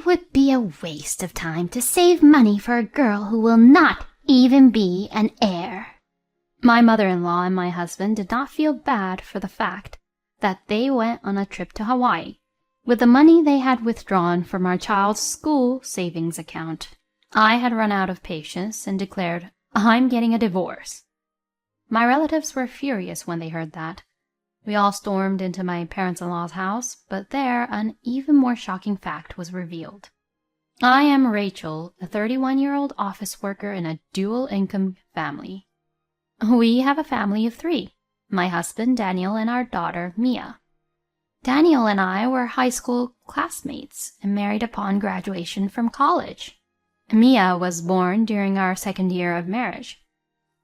would be a waste of time to save money for a girl who will not even be an heir." My mother-in-law and my husband did not feel bad for the fact that they went on a trip to Hawaii with the money they had withdrawn from our child's school savings account. I had run out of patience and declared, "I'm getting a divorce." My relatives were furious when they heard that. We all stormed into my parents-in-law's house, but there an even more shocking fact was revealed. I am Rachel, a 31-year-old office worker in a dual-income family. We have a family of 3, my husband Daniel and our daughter Mia. Daniel and I were high school classmates and married upon graduation from college. Mia was born during our second year of marriage.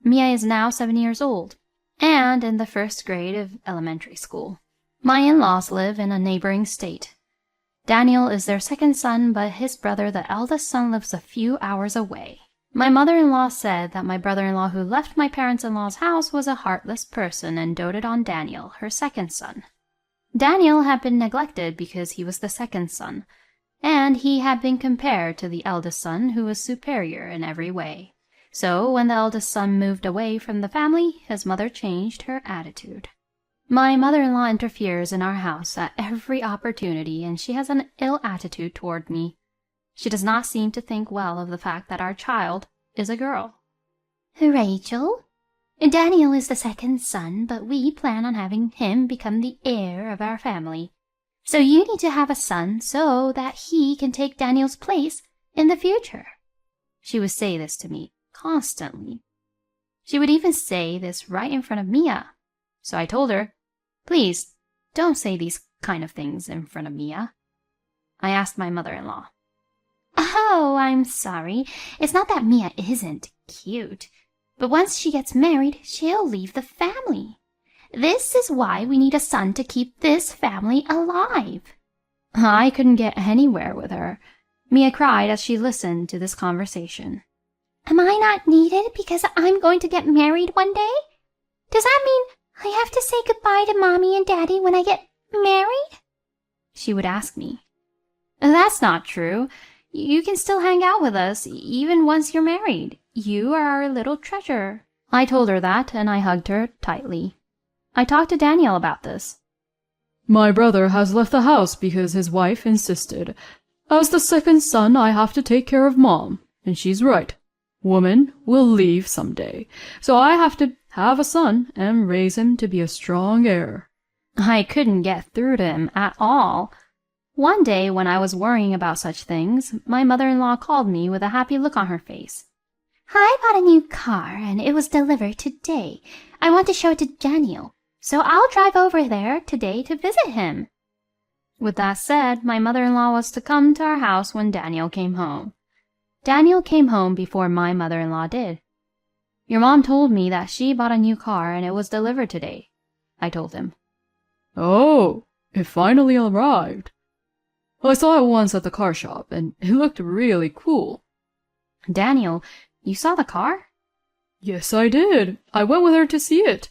Mia is now 7 years old and in the first grade of elementary school. My in-laws live in a neighboring state. Daniel is their second son, but his brother, the eldest son, lives a few hours away. My mother-in-law said that my brother-in-law who left my parents-in-law's house was a heartless person and doted on Daniel, her second son. Daniel had been neglected because he was the second son, and he had been compared to the eldest son, who was superior in every way. So when the eldest son moved away from the family, his mother changed her attitude. My mother-in-law interferes in our house at every opportunity, and she has an ill attitude toward me. She does not seem to think well of the fact that our child is a girl. "Rachel, Daniel is the second son, but we plan on having him become the heir of our family. So you need to have a son so that he can take Daniel's place in the future." She would say this to me constantly. She would even say this right in front of Mia. So I told her, "Please, don't say these kind of things in front of Mia." I asked my mother-in-law. "Oh, I'm sorry. It's not that Mia isn't cute. But once she gets married, she'll leave the family. This is why we need a son to keep this family alive." I couldn't get anywhere with her. Mia cried as she listened to this conversation. "Am I not needed because I'm going to get married one day? Does that mean I have to say goodbye to Mommy and Daddy when I get married?" she would ask me. "That's not true. You can still hang out with us, even once you're married. You are our little treasure." I told her that, and I hugged her tightly. I talked to Daniel about this. "My brother has left the house because his wife insisted. As the second son, I have to take care of Mom, and she's right. Woman will leave someday, so I have to have a son and raise him to be a strong heir." I couldn't get through to him at all. One day, when I was worrying about such things, my mother-in-law called me with a happy look on her face. "I bought a new car, and it was delivered today. I want to show it to Daniel, so I'll drive over there today to visit him." With that said, my mother-in-law was to come to our house when Daniel came home. Daniel came home before my mother-in-law did. "Your mom told me that she bought a new car and it was delivered today," I told him. "Oh, it finally arrived. I saw it once at the car shop, and it looked really cool." "Daniel, you saw the car?" "Yes, I did. I went with her to see it.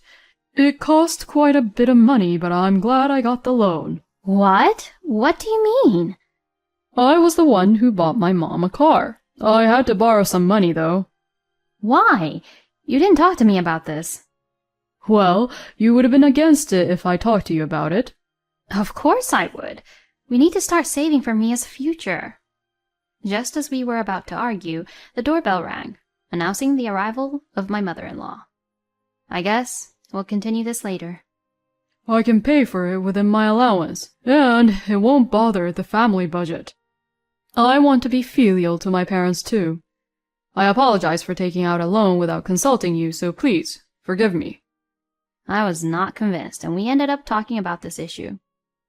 It cost quite a bit of money, but I'm glad I got the loan." "What? What do you mean?" "I was the one who bought my mom a car. I had to borrow some money, though." "Why? You didn't talk to me about this." "Well, you would have been against it if I talked to you about it." "Of course I would. We need to start saving for Mia's future." Just as we were about to argue, the doorbell rang, announcing the arrival of my mother-in-law. I guess we'll continue this later. "I can pay for it within my allowance, and it won't bother the family budget. I want to be filial to my parents, too. I apologize for taking out a loan without consulting you, so please, forgive me." I was not convinced, and we ended up talking about this issue.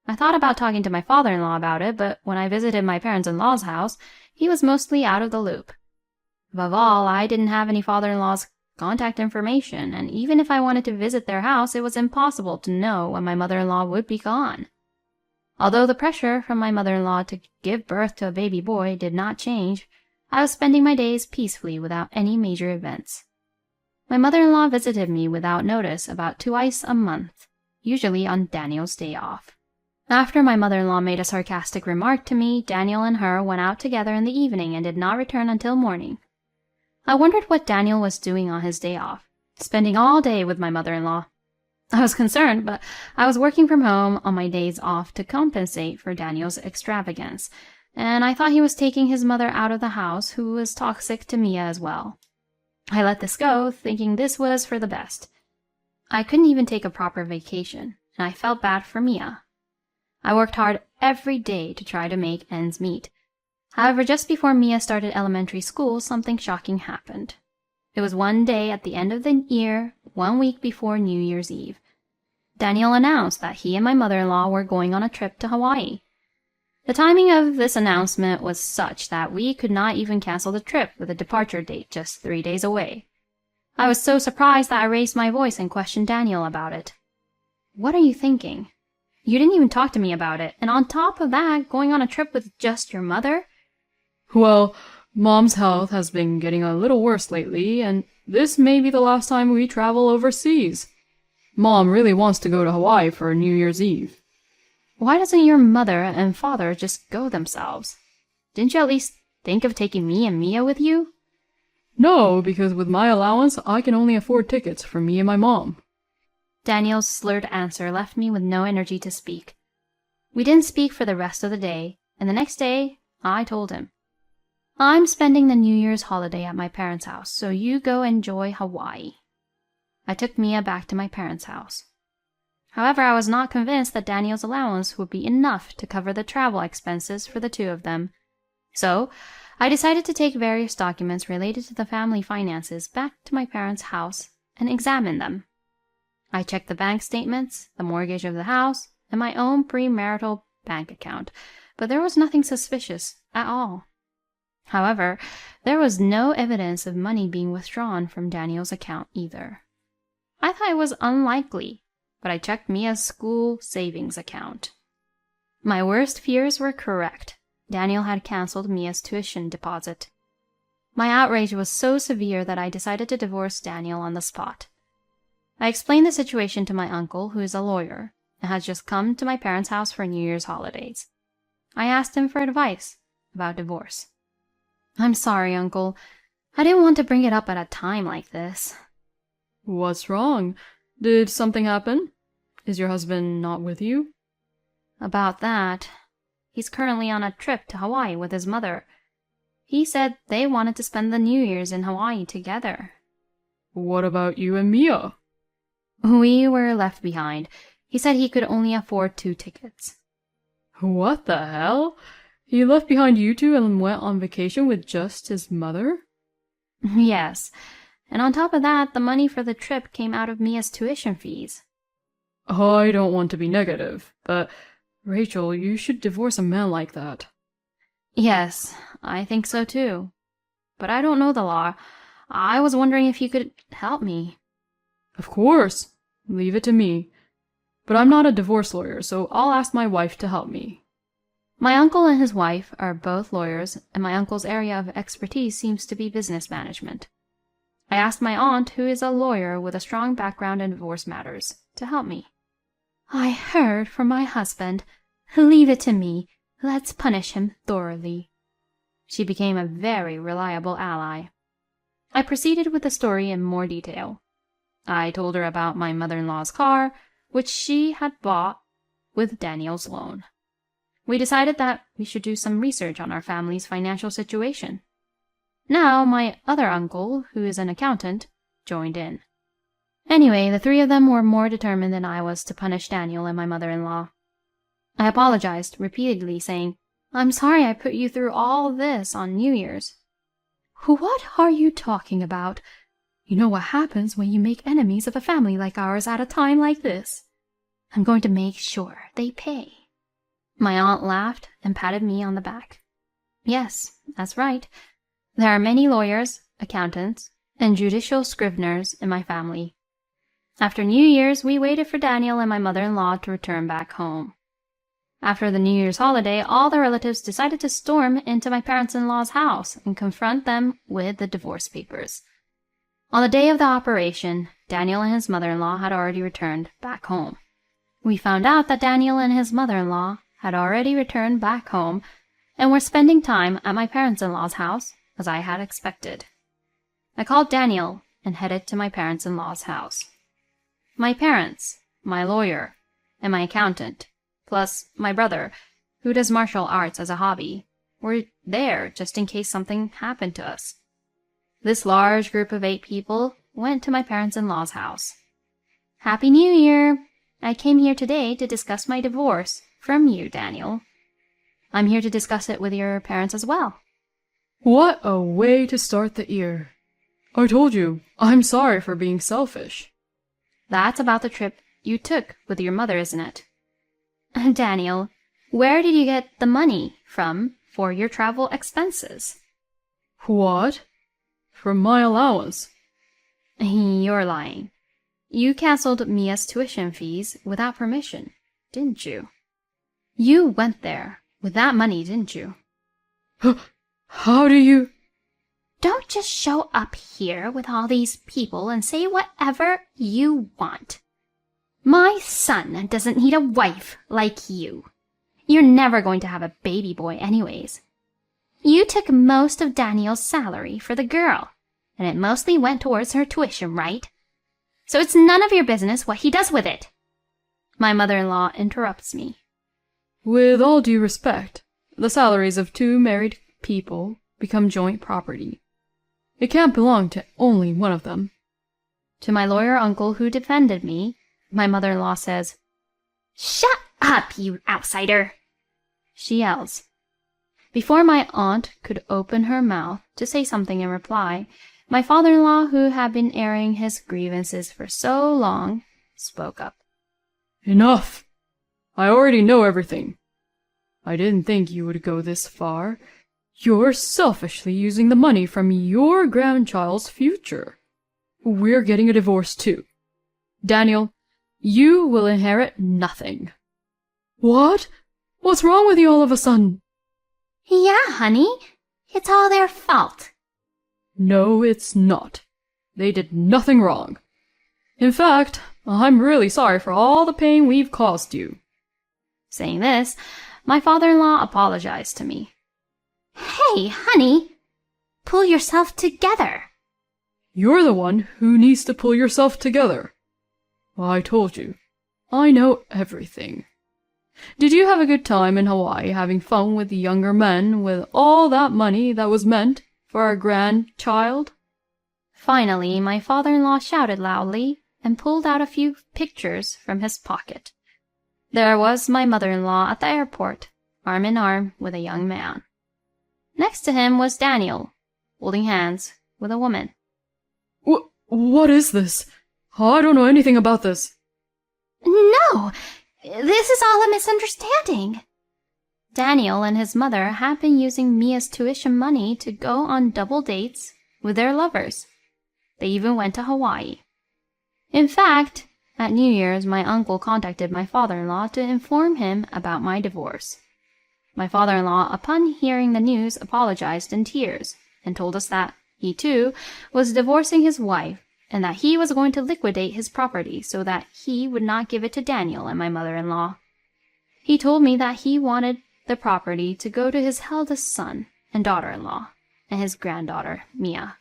I thought about talking to my father-in-law about it, but when I visited my parents-in-law's house, he was mostly out of the loop. Above all, I didn't have any father-in-law's contact information, and even if I wanted to visit their house, it was impossible to know when my mother-in-law would be gone. Although the pressure from my mother-in-law to give birth to a baby boy did not change, I was spending my days peacefully without any major events. My mother-in-law visited me without notice about twice a month, usually on Daniel's day off. After my mother-in-law made a sarcastic remark to me, Daniel and her went out together in the evening and did not return until morning. I wondered what Daniel was doing on his day off, spending all day with my mother-in-law. I was concerned, but I was working from home on my days off to compensate for Daniel's extravagance, and I thought he was taking his mother out of the house, who was toxic to Mia as well. I let this go, thinking this was for the best. I couldn't even take a proper vacation, and I felt bad for Mia. I worked hard every day to try to make ends meet. However, just before Mia started elementary school, something shocking happened. It was one day at the end of the year, 1 week before New Year's Eve. Daniel announced that he and my mother-in-law were going on a trip to Hawaii. The timing of this announcement was such that we could not even cancel the trip with a departure date just 3 days away. I was so surprised that I raised my voice and questioned Daniel about it. "What are you thinking? You didn't even talk to me about it, and on top of that, going on a trip with just your mother?" Well, Mom's health has been getting a little worse lately, and this may be the last time we travel overseas. Mom really wants to go to Hawaii for New Year's Eve. Why doesn't your mother and father just go themselves? Didn't you at least think of taking me and Mia with you? No, because with my allowance, I can only afford tickets for me and my mom. Daniel's slurred answer left me with no energy to speak. We didn't speak for the rest of the day, and the next day, I told him, "I'm spending the New Year's holiday at my parents' house, so you go enjoy Hawaii." I took Mia back to my parents' house. However, I was not convinced that Daniel's allowance would be enough to cover the travel expenses for the two of them. So, I decided to take various documents related to the family finances back to my parents' house and examine them. I checked the bank statements, the mortgage of the house, and my own premarital bank account, but there was nothing suspicious at all. However, there was no evidence of money being withdrawn from Daniel's account either. I thought it was unlikely, but I checked Mia's school savings account. My worst fears were correct. Daniel had canceled Mia's tuition deposit. My outrage was so severe that I decided to divorce Daniel on the spot. I explained the situation to my uncle, who is a lawyer, and has just come to my parents' house for New Year's holidays. I asked him for advice about divorce. "I'm sorry, Uncle. I didn't want to bring it up at a time like this." What's wrong? Did something happen? Is your husband not with you? "About that. He's currently on a trip to Hawaii with his mother. He said they wanted to spend the New Year's in Hawaii together." What about you and Mia? We were left behind. He said he could only afford 2 tickets. What the hell? He left behind you two and went on vacation with just his mother? Yes, and on top of that, the money for the trip came out of Mia's tuition fees. I don't want to be negative, but Rachel, you should divorce a man like that. Yes, I think so too. But I don't know the law. I was wondering if you could help me. Of course. Leave it to me. But I'm not a divorce lawyer, so I'll ask my wife to help me. My uncle and his wife are both lawyers, and my uncle's area of expertise seems to be business management. I asked my aunt, who is a lawyer with a strong background in divorce matters, to help me. "I heard from my husband. Leave it to me. Let's punish him thoroughly." She became a very reliable ally. I proceeded with the story in more detail. I told her about my mother-in-law's car, which she had bought with Daniel's loan. We decided that we should do some research on our family's financial situation. Now, my other uncle, who is an accountant, joined in. Anyway, the 3 of them were more determined than I was to punish Daniel and my mother-in-law. I apologized repeatedly, saying, "I'm sorry I put you through all this on New Year's." "What are you talking about? You know what happens when you make enemies of a family like ours at a time like this. I'm going to make sure they pay." My aunt laughed and patted me on the back. "Yes, that's right. There are many lawyers, accountants, and judicial scriveners in my family." After New Year's, we waited for Daniel and my mother-in-law to return back home. After the New Year's holiday, all the relatives decided to storm into my parents-in-law's house and confront them with the divorce papers. On the day of the operation, Daniel and his mother-in-law had already returned back home. We found out that Daniel and his mother-in-law had already returned back home and were spending time at my parents-in-law's house, as I had expected. I called Daniel and headed to my parents-in-law's house. My parents, my lawyer, and my accountant, plus my brother, who does martial arts as a hobby, were there just in case something happened to us. This large group of 8 people went to my parents-in-law's house. Happy New Year! I came here today to discuss my divorce from you, Daniel. I'm here to discuss it with your parents as well. What a way to start the year. I told you, I'm sorry for being selfish. That's about the trip you took with your mother, isn't it? Daniel, where did you get the money from for your travel expenses? What? From my allowance. You're lying. You canceled Mia's tuition fees without permission, didn't you? You went there with that money, didn't you? How do you... Don't just show up here with all these people and say whatever you want. My son doesn't need a wife like you. You're never going to have a baby boy anyways. You took most of Daniel's salary for the girl, and it mostly went towards her tuition, right? So it's none of your business what he does with it. My mother-in-law interrupts me. With all due respect, the salaries of 2 married people become joint property. It can't belong to only one of them. To my lawyer uncle who defended me, my mother-in-law says, "Shut up, you outsider!" She yells. Before my aunt could open her mouth to say something in reply, my father-in-law, who had been airing his grievances for so long, spoke up. Enough! I already know everything. I didn't think you would go this far. You're selfishly using the money from your grandchild's future. We're getting a divorce too. Daniel, you will inherit nothing. What? What's wrong with you all of a sudden? Yeah, honey. It's all their fault. No, it's not. They did nothing wrong. In fact, I'm really sorry for all the pain we've caused you. Saying this, my father-in-law apologized to me. Hey, honey, pull yourself together. You're the one who needs to pull yourself together. I told you, I know everything. Did you have a good time in Hawaii having fun with the younger men with all that money that was meant for our grandchild? Finally, my father-in-law shouted loudly and pulled out a few pictures from his pocket. There was my mother-in-law at the airport, arm in arm with a young man. Next to him was Daniel, holding hands with a woman. What is this? I don't know anything about this. No, this is all a misunderstanding. Daniel and his mother had been using Mia's tuition money to go on double dates with their lovers. They even went to Hawaii. In fact, at New Year's, my uncle contacted my father-in-law to inform him about my divorce. My father-in-law, upon hearing the news, apologized in tears and told us that he, too, was divorcing his wife and that he was going to liquidate his property so that he would not give it to Daniel and my mother-in-law. He told me that he wanted the property to go to his eldest son and daughter-in-law and his granddaughter, Mia.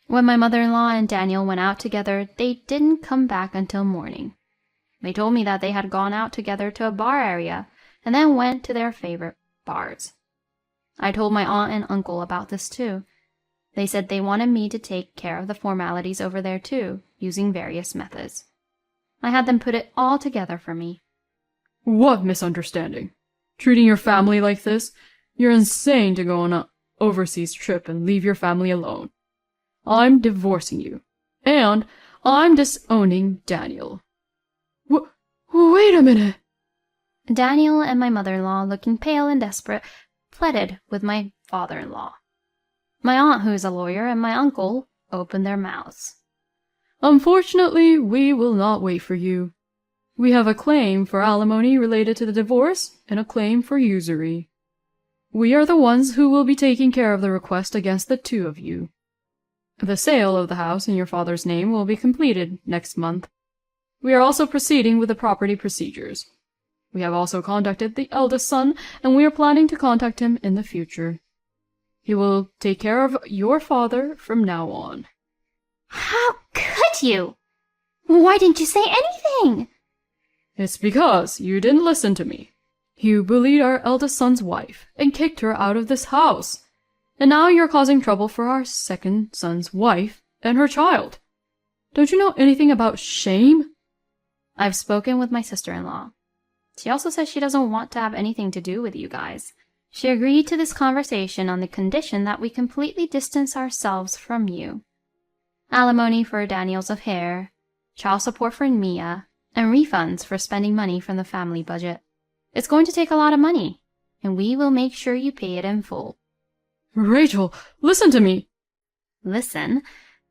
When my mother-in-law and Daniel went out together, they didn't come back until morning. They told me that they had gone out together to a bar area and then went to their favorite bars. I told my aunt and uncle about this too. They said they wanted me to take care of the formalities over there too, using various methods. I had them put it all together for me. What misunderstanding? Treating your family like this? You're insane to go on an overseas trip and leave your family alone. I'm divorcing you. And I'm disowning Daniel. Wait a minute. Daniel and my mother-in-law, looking pale and desperate, pleaded with my father-in-law. My aunt, who is a lawyer, and my uncle opened their mouths. Unfortunately, we will not wait for you. We have a claim for alimony related to the divorce and a claim for usury. We are the ones who will be taking care of the request against the 2 of you. The sale of the house in your father's name will be completed next month. We are also proceeding with the property procedures. We have also contacted the eldest son, and we are planning to contact him in the future. He will take care of your father from now on. How could you? Why didn't you say anything? It's because you didn't listen to me. You bullied our eldest son's wife and kicked her out of this house. And now you're causing trouble for our second son's wife and her child. Don't you know anything about shame? I've spoken with my sister-in-law. She also says she doesn't want to have anything to do with you guys. She agreed to this conversation on the condition that we completely distance ourselves from you. Alimony for Daniel's affair, child support for Mia, and refunds for spending money from the family budget. It's going to take a lot of money, and we will make sure you pay it in full. Rachel, listen to me. Listen?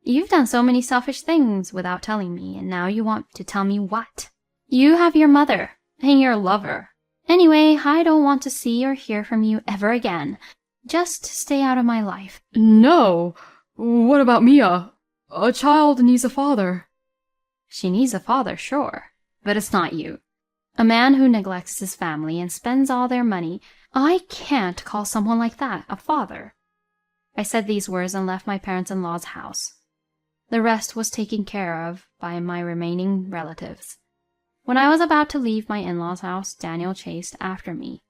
You've done so many selfish things without telling me, and now you want to tell me what? You have your mother and your lover. Anyway, I don't want to see or hear from you ever again. Just stay out of my life. No. What about Mia? A child needs a father. She needs a father, sure, but it's not you. A man who neglects his family and spends all their money, I can't call someone like that a father. I said these words and left my parents-in-law's house. The rest was taken care of by my remaining relatives. When I was about to leave my in-laws' house, Daniel chased after me.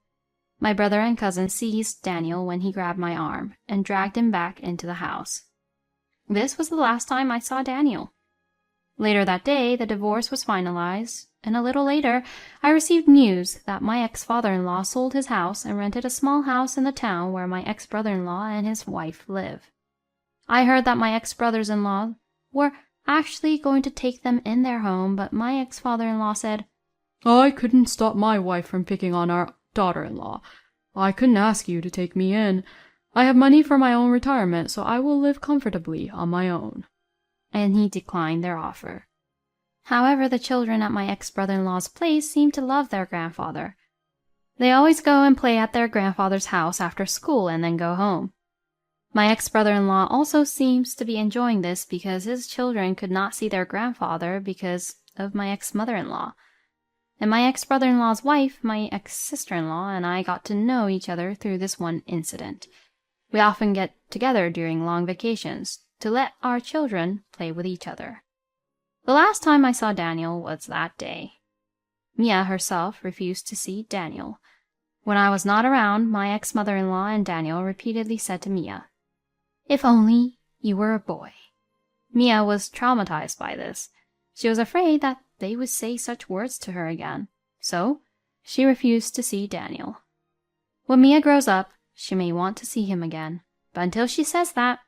My brother and cousin seized Daniel when he grabbed my arm and dragged him back into the house. This was the last time I saw Daniel. Later that day, the divorce was finalized, and a little later, I received news that my ex-father-in-law sold his house and rented a small house in the town where my ex-brother-in-law and his wife live. I heard that my ex-brothers-in-law were actually going to take them in their home, but my ex-father-in-law said, I couldn't stop my wife from picking on our daughter-in-law. I couldn't ask you to take me in. I have money for my own retirement, so I will live comfortably on my own. And he declined their offer. However, the children at my ex-brother-in-law's place seemed to love their grandfather. They always go and play at their grandfather's house after school and then go home. My ex-brother-in-law also seems to be enjoying this because his children could not see their grandfather because of my ex-mother-in-law. And my ex-brother-in-law's wife, my ex-sister-in-law, and I got to know each other through this one incident. We often get together during long vacations to let our children play with each other. The last time I saw Daniel was that day. Mia herself refused to see Daniel. When I was not around, my ex-mother-in-law and Daniel repeatedly said to Mia, "If only you were a boy." Mia was traumatized by this. She was afraid that they would say such words to her again, so she refused to see Daniel. When Mia grows up, she may want to see him again, but until she says that,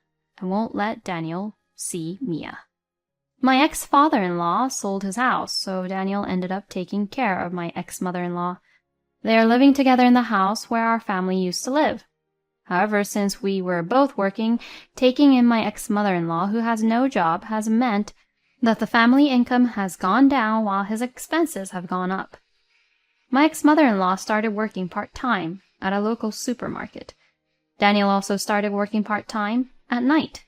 I won't let Daniel see Mia. My ex-father-in-law sold his house, so Daniel ended up taking care of my ex-mother-in-law. They are living together in the house where our family used to live. However, since we were both working, taking in my ex-mother-in-law, who has no job, has meant that the family income has gone down while his expenses have gone up. My ex-mother-in-law started working part-time at a local supermarket. Daniel also started working part-time at night.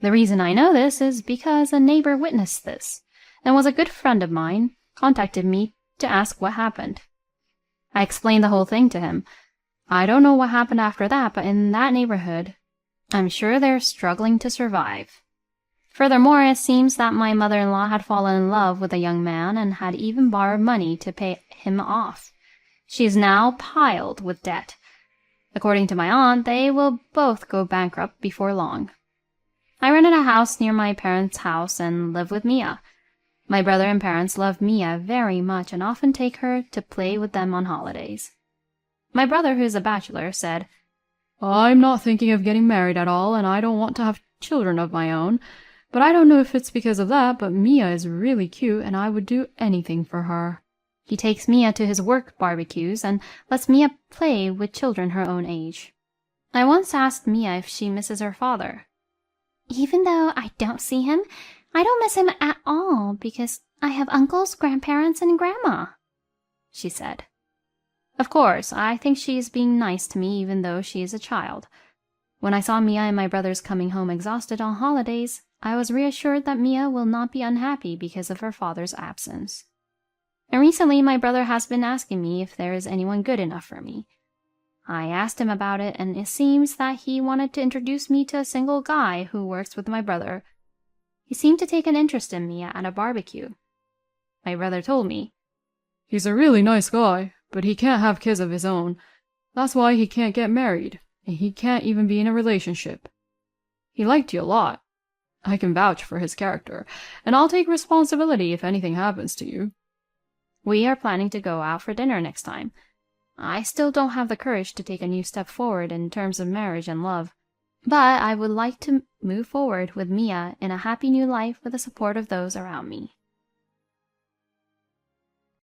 The reason I know this is because a neighbor witnessed this, and was a good friend of mine, contacted me to ask what happened. I explained the whole thing to him. I don't know what happened after that, but in that neighborhood, I'm sure they're struggling to survive. Furthermore, it seems that my mother-in-law had fallen in love with a young man and had even borrowed money to pay him off. She is now piled with debt. According to my aunt, they will both go bankrupt before long. I rented a house near my parents' house and live with Mia. My brother and parents love Mia very much and often take her to play with them on holidays. My brother, who is a bachelor, said, I'm not thinking of getting married at all, and I don't want to have children of my own. But I don't know if it's because of that, but Mia is really cute, and I would do anything for her. He takes Mia to his work barbecues and lets Mia play with children her own age. I once asked Mia if she misses her father. Even though I don't see him, I don't miss him at all because I have uncles, grandparents, and grandma, she said. Of course, I think she is being nice to me even though she is a child. When I saw Mia and my brothers coming home exhausted on holidays, I was reassured that Mia will not be unhappy because of her father's absence. And recently my brother has been asking me if there is anyone good enough for me. I asked him about it, and it seems that he wanted to introduce me to a single guy who works with my brother. He seemed to take an interest in me at a barbecue. My brother told me, "He's a really nice guy, but he can't have kids of his own. That's why he can't get married, and he can't even be in a relationship. He liked you a lot. I can vouch for his character, and I'll take responsibility if anything happens to you." We are planning to go out for dinner next time. I still don't have the courage to take a new step forward in terms of marriage and love, but I would like to move forward with Mia in a happy new life with the support of those around me.